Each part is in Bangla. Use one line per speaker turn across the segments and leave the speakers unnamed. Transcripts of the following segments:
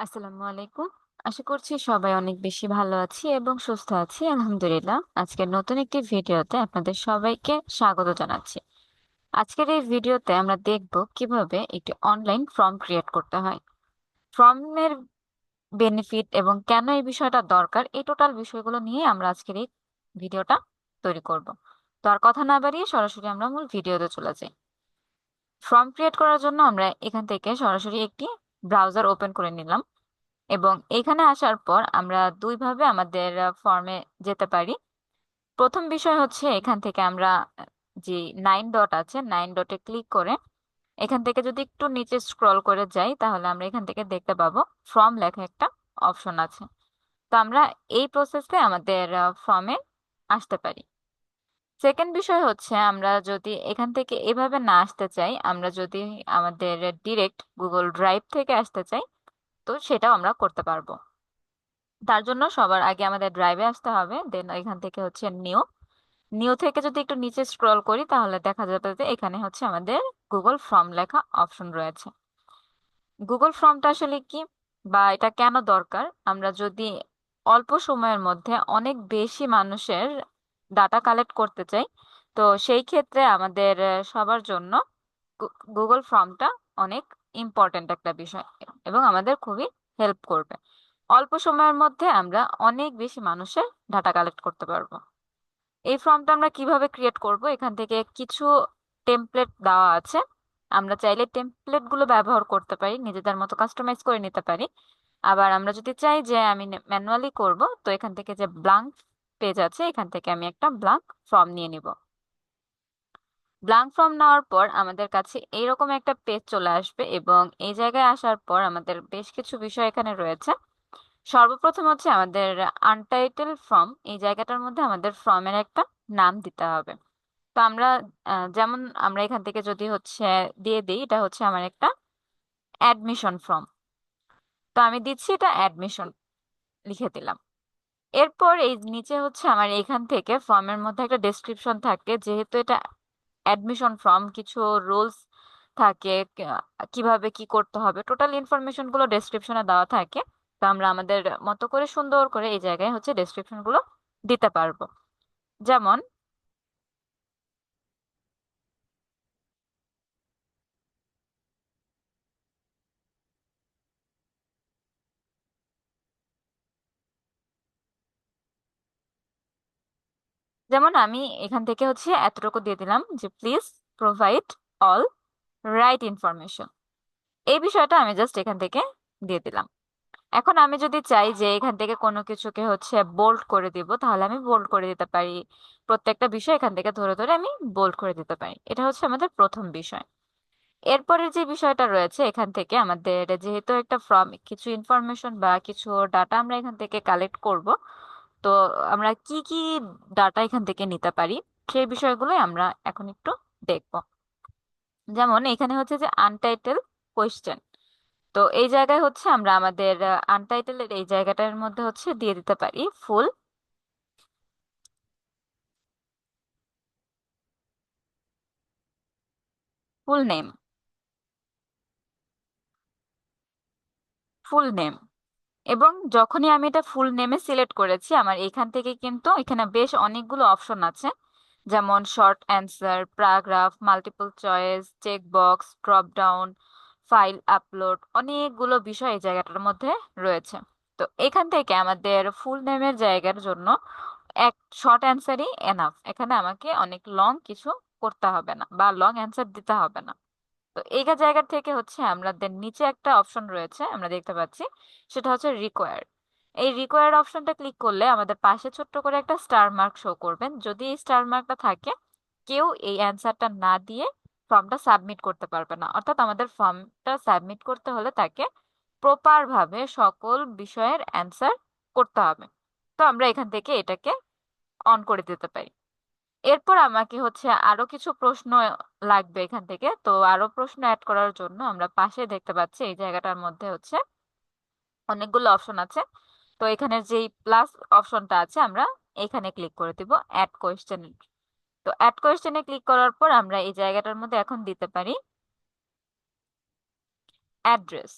আসসালামু আলাইকুম। আশা করছি সবাই অনেক বেশি ভালো আছি এবং সুস্থ আছি আলহামদুলিল্লাহ। আজকের নতুন একটি ভিডিওতে আপনাদের সবাইকে স্বাগত জানাচ্ছি। আজকের এই ভিডিওতে আমরা দেখব কিভাবে একটি অনলাইন ফর্ম ক্রিয়েট করতে হয়। ফর্মের বেনিফিট এবং কেন এই বিষয়টা দরকার, এই টোটাল বিষয়গুলো নিয়ে আমরা আজকের এই ভিডিওটা তৈরি করব। তো আর কথা না বাড়িয়ে সরাসরি আমরা মূল ভিডিওতে চলে যাই। ফর্ম ক্রিয়েট করার জন্য আমরা এখান থেকে সরাসরি একটি ব্রাউজার ওপেন করে নিলাম এবং এখানে আসার পর আমরা দুইভাবে আমাদের ফর্মে যেতে পারি। প্রথম বিষয় হচ্ছে এখান থেকে আমরা যে 9 ডট আছে 9 ডটে ক্লিক করে এখান থেকে যদি একটু নিচে স্ক্রল করে যাই তাহলে আমরা এখান থেকে দেখতে পাবো ফর্ম লেখা একটা অপশন আছে। তো আমরা এই প্রসেসে আমাদের ফর্মে আসতে পারি। সেকেন্ড বিষয় হচ্ছে আমরা যদি এখান থেকে এভাবে না আসতে চাই, আমরা যদি আমাদের ডিরেক্ট গুগল ড্রাইভ থেকে আসতে চাই, তো সেটাও আমরা করতে পারবো। তার জন্য সবার আগে আমাদের ড্রাইভে আসতে হবে, দেন এখান থেকে হচ্ছে নিউ নিউ থেকে যদি একটু নিচে স্ক্রল করি তাহলে দেখা যাবে যে এখানে হচ্ছে আমাদের গুগল ফর্ম লেখা অপশন রয়েছে। গুগল ফর্মটা আসলে কি বা এটা কেন দরকার, আমরা যদি অল্প সময়ের মধ্যে অনেক বেশি মানুষের ডাটা কালেক্ট করতে চাই, তো সেই ক্ষেত্রে আমাদের সবার জন্য গুগল ফর্মটা অনেক ইম্পর্ট্যান্ট একটা বিষয় এবং আমাদের খুবই হেল্প করবে। অল্প সময়ের মধ্যে আমরা অনেক বেশি মানুষের ডাটা কালেক্ট করতে পারবো। এই ফর্মটা আমরা কিভাবে ক্রিয়েট করব, এখান থেকে কিছু টেমপ্লেট দেওয়া আছে। আমরা চাইলে টেমপ্লেট গুলো ব্যবহার করতে পারি, নিজেদের মতো কাস্টমাইজ করে নিতে পারি। আবার আমরা যদি চাই যে আমি ম্যানুয়ালি করব, তো এখান থেকে যে ব্লাঙ্ক পেজ আছে এখান থেকে আমি একটা ব্লাঙ্ক ফর্ম নিয়ে নিব। ব্লাঙ্ক ফর্ম নেওয়ার পর আমাদের কাছে এইরকম একটা পেজ চলে আসবে এবং এই জায়গায় আসার পর আমাদের বেশ কিছু বিষয় এখানে রয়েছে। সর্বপ্রথম হচ্ছে আমাদের আনটাইটেল ফর্ম, এই জায়গাটার মধ্যে আমাদের ফর্মের একটা নাম দিতে হবে। তো আমরা যেমন আমরা এখান থেকে যদি হচ্ছে দিয়ে দিই, এটা হচ্ছে আমার একটা অ্যাডমিশন ফর্ম, তো আমি দিচ্ছি এটা অ্যাডমিশন লিখে দিলাম। এরপর এই নিচে হচ্ছে আমার এখান থেকে ফর্মের মধ্যে একটা ডেসক্রিপশন থাকে, যেহেতু এটা অ্যাডমিশন ফর্ম কিছু রুলস থাকে, কিভাবে কি করতে হবে টোটাল ইনফরমেশন গুলো ডেসক্রিপশনে দেওয়া থাকে। তো আমরা আমাদের মতো করে সুন্দর করে এই জায়গায় হচ্ছে ডেসক্রিপশন গুলো দিতে পারবো। যেমন যেমন আমি এখান থেকে হচ্ছে এতটুকু দিয়ে দিলাম যে please provide all right information. এই বিষয়টা আমি জাস্ট এখান থেকে দিয়ে দিলাম। এখন আমি যদি চাই যে এখান থেকে কোনো কিছুকে হচ্ছে বোল্ড করে দিব, তাহলে আমি বোল্ড করে দিতে পারি। প্রত্যেকটা বিষয় এখান থেকে ধরে ধরে আমি বোল্ড করে দিতে পারি। এটা হচ্ছে আমাদের প্রথম বিষয়। এরপরের যে বিষয়টা রয়েছে, এখান থেকে আমাদের যেহেতু একটা ফর্ম কিছু ইনফরমেশন বা কিছু ডাটা আমরা এখান থেকে কালেক্ট করব, তো আমরা কি কি ডাটা এখান থেকে নিতে পারি সেই বিষয়গুলো আমরা এখন একটু দেখব। যেমন এখানে হচ্ছে যে আনটাইটেল কোয়েশ্চেন, তো এই জায়গায় হচ্ছে আমরা আমাদের আনটাইটেলের এই জায়গাটার মধ্যে হচ্ছে দিয়ে দিতে পারি ফুল ফুল নেম, ফুল নেম। এবং যখনই আমি এটা ফুল নেমে সিলেক্ট করেছি, আমার এখান থেকে কিন্তু এখানে বেশ অনেকগুলো অপশন আছে, যেমন short answer, paragraph, multiple choice, check box, drop down, file upload, অনেকগুলো বিষয় এই জায়গাটার মধ্যে রয়েছে। তো এখান থেকে আমাদের ফুল নেমের জায়গার জন্য এক শর্ট অ্যান্সারই এনাফ, এখানে আমাকে অনেক লং কিছু করতে হবে না বা লং অ্যান্সার দিতে হবে না। তো এই জায়গা থেকে হচ্ছে আমাদের নিচে একটা অপশন রয়েছে আমরা দেখতে পাচ্ছি, সেটা হচ্ছে রিকোয়ার্ড। এই রিকোয়ার্ড অপশনটা ক্লিক করলে আমাদের পাশে ছোট্ট করে একটা স্টার মার্ক শো করবেন। যদি এই স্টার মার্কটা থাকে, কেউ এই অ্যান্সারটা না দিয়ে ফর্মটা সাবমিট করতে পারবে না। অর্থাৎ আমাদের ফর্মটা সাবমিট করতে হলে তাকে প্রপার ভাবে সকল বিষয়ের অ্যান্সার করতে হবে। তো আমরা এখান থেকে এটাকে অন করে দিতে পারি। এরপর আমাকে হচ্ছে আরো কিছু প্রশ্ন লাগবে এখান থেকে, তো আরো প্রশ্ন অ্যাড করার জন্য আমরা পাশে দেখতে পাচ্ছি এই জায়গাটার মধ্যে হচ্ছে অনেকগুলো অপশন আছে। তো এখানে যেই প্লাস অপশনটা আছে আমরা এখানে ক্লিক করে দিব অ্যাড কোয়েশ্চেন। তো অ্যাড কোয়েশ্চেনে ক্লিক করার পর আমরা এই জায়গাটার মধ্যে এখন দিতে পারি অ্যাড্রেস।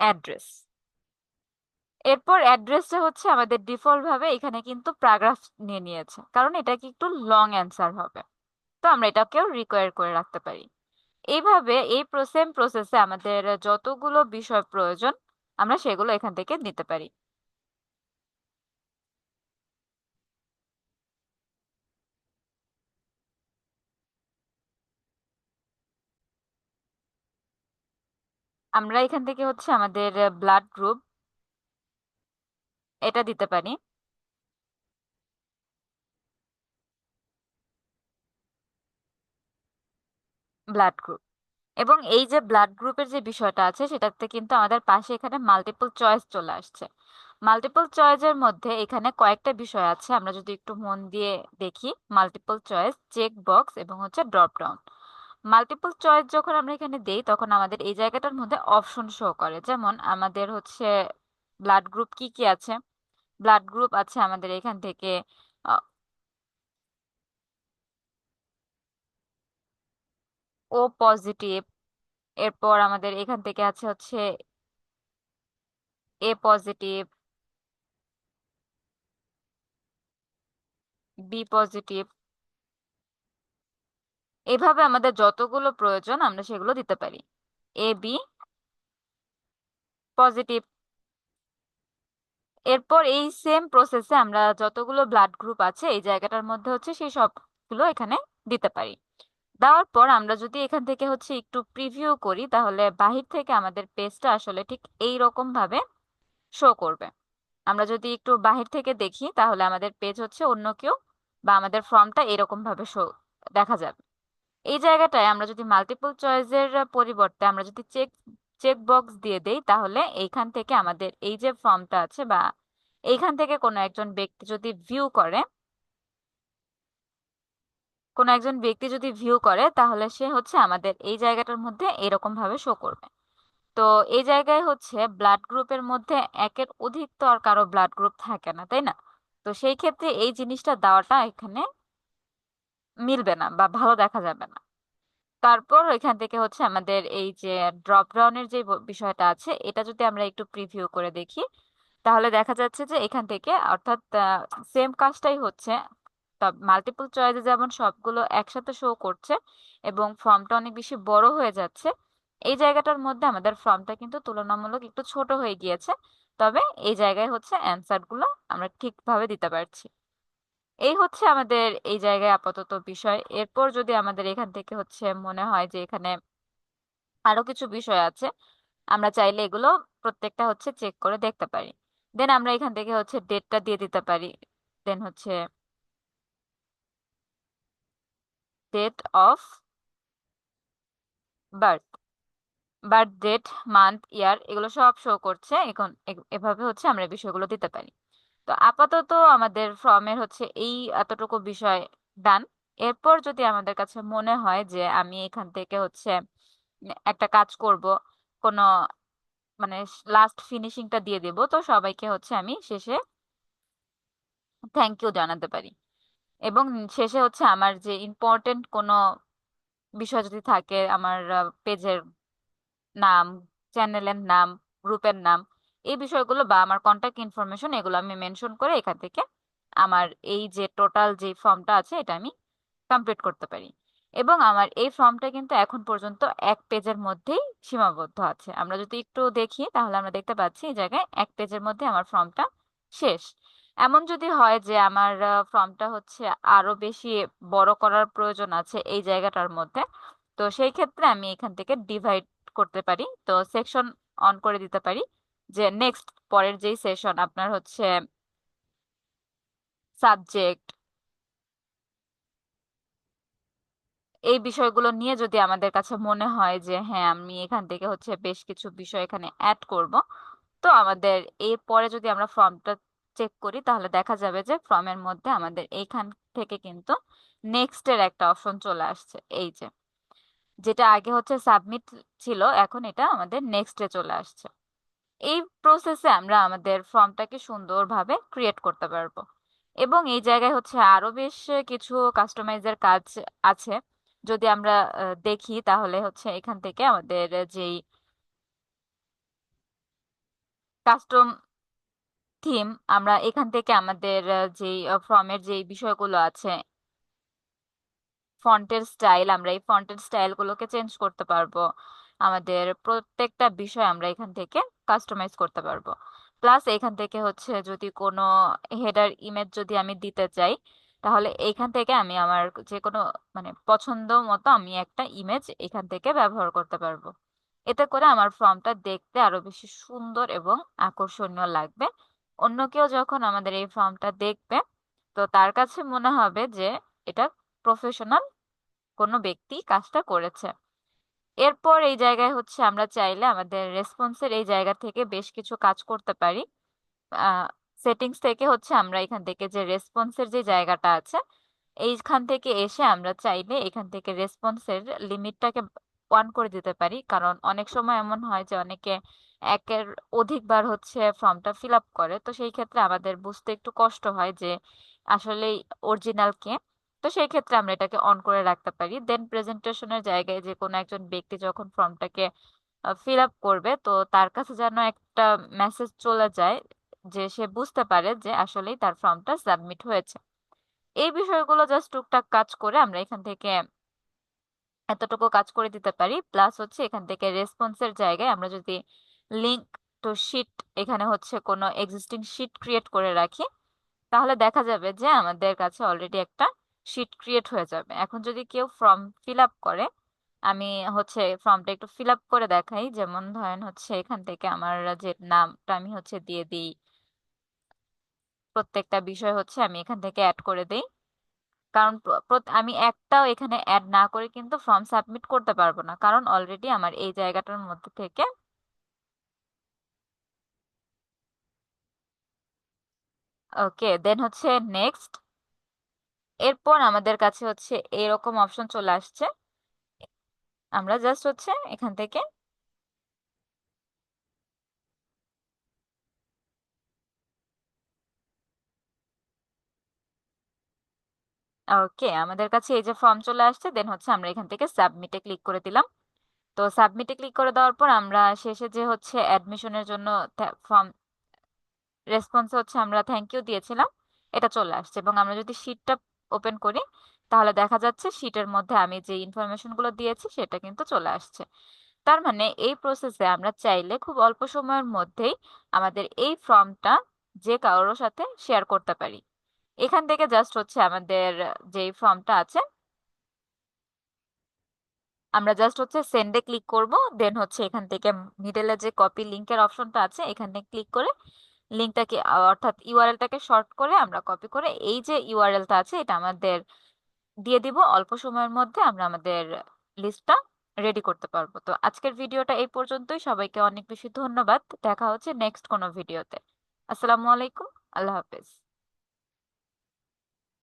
অ্যাড্রেস। এরপর অ্যাড্রেসটা হচ্ছে আমাদের ডিফল্ট ভাবে এখানে কিন্তু প্যারাগ্রাফ নিয়ে নিয়েছে, কারণ এটা কি একটু লং অ্যান্সার হবে। তো আমরা এটাকেও রিকোয়ার করে রাখতে পারি। এইভাবে এই সেম প্রসেসে আমাদের যতগুলো বিষয় প্রয়োজন আমরা সেগুলো এখান থেকে নিতে পারি। আমরা এখান থেকে হচ্ছে আমাদের ব্লাড গ্রুপ এটা দিতে পারি। ব্লাড গ্রুপ, এবং এই যে ব্লাড গ্রুপের যে বিষয়টা আছে সেটাতে কিন্তু আমাদের পাশে এখানে মাল্টিপল চয়েস চলে আসছে। মাল্টিপল চয়েসের মধ্যে এখানে কয়েকটা বিষয় আছে, আমরা যদি একটু মন দিয়ে দেখি। মাল্টিপল চয়েস, চেক বক্স এবং হচ্ছে ড্রপ ডাউন। মাল্টিপল চয়েস যখন আমরা এখানে দেই তখন আমাদের এই জায়গাটার মধ্যে অপশন শো করে, যেমন আমাদের হচ্ছে ব্লাড গ্রুপ কি কি আছে। ব্লাড গ্রুপ আছে আমাদের এখান থেকে ও পজিটিভ। এরপর আমাদের এখান থেকে আছে হচ্ছে এ পজিটিভ, বি পজিটিভ। এভাবে আমাদের যতগুলো প্রয়োজন আমরা সেগুলো দিতে পারি। A B positive. এরপর এই সেম প্রসেসে আমরা যতগুলো ব্লাড গ্রুপ আছে এই জায়গাটার মধ্যে হচ্ছে সেই সবগুলো এখানে দিতে পারি। দেওয়ার পর আমরা যদি এখান থেকে হচ্ছে একটু প্রিভিউ করি তাহলে বাহির থেকে আমাদের পেজটা আসলে ঠিক এই রকম ভাবে শো করবে। আমরা যদি একটু বাহির থেকে দেখি তাহলে আমাদের পেজ হচ্ছে অন্য কেউ বা আমাদের ফর্মটা এরকম ভাবে শো দেখা যাবে। এই জায়গাটায় আমরা যদি মাল্টিপল চয়েসের পরিবর্তে আমরা যদি চেক বক্স দিয়ে দেই তাহলে এইখান থেকে আমাদের এই যে ফর্মটা আছে বা এইখান থেকে কোনো একজন ব্যক্তি যদি ভিউ করে, তাহলে সে হচ্ছে আমাদের এই জায়গাটার মধ্যে এরকম ভাবে শো করবে। তো এই জায়গায় হচ্ছে ব্লাড গ্রুপের মধ্যে একের অধিক তো আর কারো ব্লাড গ্রুপ থাকে না, তাই না? তো সেই ক্ষেত্রে এই জিনিসটা দেওয়াটা এখানে মিলবে না বা ভালো দেখা যাবে না। তারপর এখান থেকে হচ্ছে আমাদের এই যে ড্রপ ডাউনের যে বিষয়টা আছে এটা যদি আমরা একটু প্রিভিউ করে দেখি তাহলে দেখা যাচ্ছে যে এখান থেকে অর্থাৎ সেম কাজটাই হচ্ছে। মাল্টিপল চয়েসে যেমন সবগুলো একসাথে শো করছে এবং ফর্মটা অনেক বেশি বড় হয়ে যাচ্ছে, এই জায়গাটার মধ্যে আমাদের ফর্মটা কিন্তু তুলনামূলক একটু ছোট হয়ে গিয়েছে। তবে এই জায়গায় হচ্ছে অ্যান্সার গুলো আমরা ঠিকভাবে দিতে পারছি। এই হচ্ছে আমাদের এই জায়গায় আপাতত বিষয়। এরপর যদি আমাদের এখান থেকে হচ্ছে মনে হয় যে এখানে আরো কিছু বিষয় আছে, আমরা চাইলে এগুলো প্রত্যেকটা হচ্ছে চেক করে দেখতে পারি। দেন আমরা এখান থেকে হচ্ছে ডেটটা দিয়ে দিতে পারি। দেন হচ্ছে date of birth, birth date, month, year এগুলো সব শো করছে এখন। এভাবে হচ্ছে আমরা এই বিষয়গুলো দিতে পারি। তো আপাতত আমাদের ফর্মের হচ্ছে এই এতটুকু বিষয় ডান। এরপর যদি আমাদের কাছে মনে হয় যে আমি এখান থেকে হচ্ছে একটা কাজ করব, কোনো মানে লাস্ট ফিনিশিংটা দিয়ে দেব, তো সবাইকে হচ্ছে আমি শেষে থ্যাংক ইউ জানাতে পারি। এবং শেষে হচ্ছে আমার যে ইম্পর্টেন্ট কোনো বিষয় যদি থাকে, আমার পেজের নাম, চ্যানেলের নাম, গ্রুপের নাম, এই বিষয়গুলো বা আমার কন্ট্যাক্ট ইনফরমেশন এগুলো আমি মেনশন করে এখান থেকে আমার এই যে টোটাল যে ফর্মটা আছে এটা আমি কমপ্লিট করতে পারি। এবং আমার এই ফর্মটা কিন্তু এখন পর্যন্ত এক পেজের মধ্যেই সীমাবদ্ধ আছে। আমরা যদি একটু দেখি তাহলে আমরা দেখতে পাচ্ছি এই জায়গায় এক পেজের মধ্যে আমার ফর্মটা শেষ। এমন যদি হয় যে আমার ফর্মটা হচ্ছে আরো বেশি বড় করার প্রয়োজন আছে এই জায়গাটার মধ্যে, তো সেই ক্ষেত্রে আমি এখান থেকে ডিভাইড করতে পারি, তো সেকশন অন করে দিতে পারি যে নেক্সট পরের যেই সেশন আপনার হচ্ছে সাবজেক্ট, এই বিষয়গুলো নিয়ে যদি আমাদের কাছে মনে হয় যে হ্যাঁ আমি এখান থেকে হচ্ছে বেশ কিছু বিষয় এখানে অ্যাড করব, তো আমাদের এর পরে যদি আমরা ফর্মটা চেক করি তাহলে দেখা যাবে যে ফর্মের মধ্যে আমাদের এইখান থেকে কিন্তু নেক্সট এর একটা অপশন চলে আসছে। এই যে যেটা আগে হচ্ছে সাবমিট ছিল এখন এটা আমাদের নেক্সট এ চলে আসছে। এই প্রসেসে আমরা আমাদের ফর্মটাকে সুন্দরভাবে ক্রিয়েট করতে পারবো। এবং এই জায়গায় হচ্ছে আরো বেশ কিছু কাস্টমাইজের কাজ আছে। যদি আমরা দেখি তাহলে হচ্ছে এখান থেকে আমাদের যেই কাস্টম থিম আমরা এখান থেকে আমাদের যে ফর্মের যে বিষয়গুলো আছে, ফন্টের স্টাইল, আমরা এই ফন্টের স্টাইল গুলোকে চেঞ্জ করতে পারবো। আমাদের প্রত্যেকটা বিষয় আমরা এখান থেকে কাস্টমাইজ করতে পারবো। প্লাস এখান থেকে হচ্ছে যদি কোনো হেডার ইমেজ যদি আমি দিতে চাই, তাহলে এইখান থেকে আমি আমার যে কোনো মানে পছন্দ মতো আমি একটা ইমেজ এখান থেকে ব্যবহার করতে পারবো। এতে করে আমার ফর্মটা দেখতে আরো বেশি সুন্দর এবং আকর্ষণীয় লাগবে। অন্য কেউ যখন আমাদের এই ফর্মটা দেখবে, তো তার কাছে মনে হবে যে এটা প্রফেশনাল কোনো ব্যক্তি কাজটা করেছে। এরপর এই জায়গায় হচ্ছে আমরা চাইলে আমাদের রেসপন্সের এই জায়গা থেকে বেশ কিছু কাজ করতে পারি। সেটিংস থেকে হচ্ছে আমরা এখান থেকে যে রেসপন্সের যে জায়গাটা আছে, এইখান থেকে এসে আমরা চাইলে এখান থেকে রেসপন্সের লিমিটটাকে অন করে দিতে পারি। কারণ অনেক সময় এমন হয় যে অনেকে একের অধিকবার হচ্ছে ফর্মটা ফিল আপ করে, তো সেই ক্ষেত্রে আমাদের বুঝতে একটু কষ্ট হয় যে আসলে অরিজিনাল কে। তো সেই ক্ষেত্রে আমরা এটাকে অন করে রাখতে পারি। দেন প্রেজেন্টেশনের জায়গায় যে কোনো একজন ব্যক্তি যখন ফর্মটাকে ফিল আপ করবে, তো তার কাছে যেন একটা মেসেজ চলে যায় যে সে বুঝতে পারে যে আসলেই তার ফর্মটা সাবমিট হয়েছে। এই বিষয়গুলো জাস্ট টুকটাক কাজ করে আমরা এখান থেকে এতটুকু কাজ করে দিতে পারি। প্লাস হচ্ছে এখান থেকে রেসপন্সের জায়গায় আমরা যদি লিংক টু শিট, এখানে হচ্ছে কোনো এক্সিস্টিং শিট ক্রিয়েট করে রাখি, তাহলে দেখা যাবে যে আমাদের কাছে অলরেডি একটা শিট ক্রিয়েট হয়ে যাবে। এখন যদি কেউ ফর্ম ফিল আপ করে, আমি হচ্ছে ফর্মটা একটু ফিল আপ করে দেখাই। যেমন ধরেন হচ্ছে এখান থেকে আমার যে নামটা আমি হচ্ছে দিয়ে দিই, প্রত্যেকটা বিষয় হচ্ছে আমি এখান থেকে অ্যাড করে দিই। কারণ আমি একটাও এখানে অ্যাড না করে কিন্তু ফর্ম সাবমিট করতে পারবো না, কারণ অলরেডি আমার এই জায়গাটার মধ্যে থেকে। ওকে, দেন হচ্ছে নেক্সট। এরপর আমাদের কাছে হচ্ছে এরকম অপশন চলে আসছে। আমরা জাস্ট হচ্ছে এখান থেকে, ওকে, আমাদের কাছে এই যে ফর্ম চলে আসছে, দেন হচ্ছে আমরা এখান থেকে সাবমিটে ক্লিক করে দিলাম। তো সাবমিটে ক্লিক করে দেওয়ার পর আমরা শেষে যে হচ্ছে অ্যাডমিশনের জন্য ফর্ম রেসপন্সে হচ্ছে আমরা থ্যাংক ইউ দিয়েছিলাম, এটা চলে আসছে। এবং আমরা যদি শিটটা ওপেন করি, তাহলে দেখা যাচ্ছে শিটের মধ্যে আমি যে ইনফরমেশন গুলো দিয়েছি সেটা কিন্তু চলে আসছে। তার মানে এই প্রসেসে আমরা চাইলে খুব অল্প সময়ের মধ্যেই আমাদের এই ফর্মটা যে কারোর সাথে শেয়ার করতে পারি। এখান থেকে জাস্ট হচ্ছে আমাদের যে ফর্মটা আছে, আমরা জাস্ট হচ্ছে সেন্ডে ক্লিক করব। দেন হচ্ছে এখান থেকে মিডলে যে কপি লিংকের অপশনটা আছে, এখানে ক্লিক করে লিংকটাকে অর্থাৎ ইউআরএলটাকে শর্ট করে আমরা কপি করে এই যে ইউআরএলটা আছে এটা আমাদের দিয়ে দিব। অল্প সময়ের মধ্যে আমরা আমাদের লিস্টটা রেডি করতে পারবো। তো আজকের ভিডিওটা এই পর্যন্তই। সবাইকে অনেক বেশি ধন্যবাদ। দেখা হচ্ছে নেক্সট কোনো ভিডিওতে। আসসালামু আলাইকুম। আল্লাহ হাফেজ।